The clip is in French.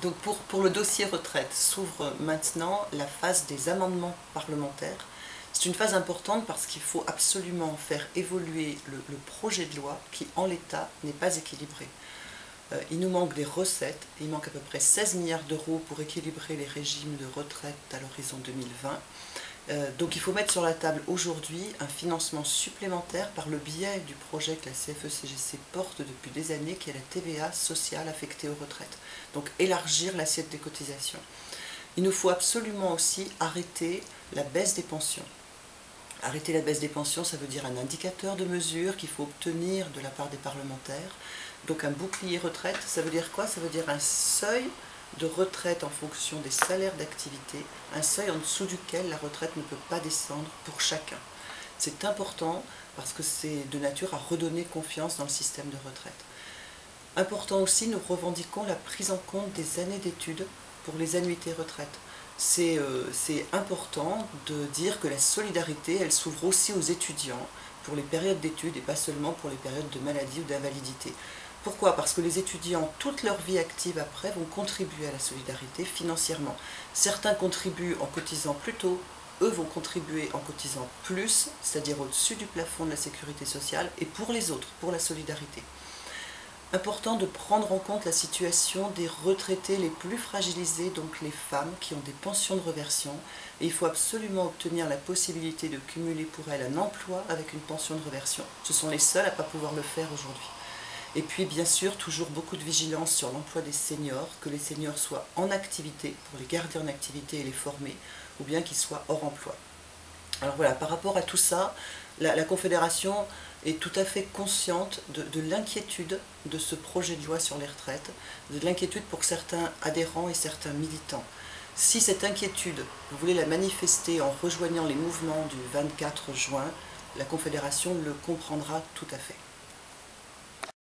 Donc pour le dossier retraite, s'ouvre maintenant la phase des amendements parlementaires. C'est une phase importante parce qu'il faut absolument faire évoluer le projet de loi qui, en l'état, n'est pas équilibré. Il nous manque des recettes, il manque à peu près 16 milliards d'euros pour équilibrer les régimes de retraite à l'horizon 2020. Donc il faut mettre sur la table aujourd'hui un financement supplémentaire par le biais du projet que la CFE-CGC porte depuis des années, qui est la TVA sociale affectée aux retraites. Donc élargir l'assiette des cotisations. Il nous faut absolument aussi arrêter la baisse des pensions. Arrêter la baisse des pensions, ça veut dire un indicateur de mesure qu'il faut obtenir de la part des parlementaires. Donc un bouclier retraite, ça veut dire quoi? Ça veut dire un seuil de retraite en fonction des salaires d'activité, un seuil en dessous duquel la retraite ne peut pas descendre pour chacun. C'est important parce que c'est de nature à redonner confiance dans le système de retraite. Important aussi, nous revendiquons la prise en compte des années d'études pour les annuités retraite. C'est important de dire que la solidarité, elle s'ouvre aussi aux étudiants pour les périodes d'études et pas seulement pour les périodes de maladie ou d'invalidité. Pourquoi? Parce que les étudiants, toute leur vie active après, vont contribuer à la solidarité financièrement. Certains contribuent en cotisant plus tôt, eux vont contribuer en cotisant plus, c'est-à-dire au-dessus du plafond de la sécurité sociale, et pour les autres, pour la solidarité. Important de prendre en compte la situation des retraités les plus fragilisés, donc les femmes qui ont des pensions de réversion. Et il faut absolument obtenir la possibilité de cumuler pour elles un emploi avec une pension de réversion. Ce sont les seuls à ne pas pouvoir le faire aujourd'hui. Et puis bien sûr, toujours beaucoup de vigilance sur l'emploi des seniors, que les seniors soient en activité, pour les garder en activité et les former, ou bien qu'ils soient hors emploi. Alors voilà, par rapport à tout ça, la Confédération est tout à fait consciente de l'inquiétude de ce projet de loi sur les retraites, de l'inquiétude pour certains adhérents et certains militants. Si cette inquiétude, vous voulez la manifester en rejoignant les mouvements du 24 juin, la Confédération le comprendra tout à fait.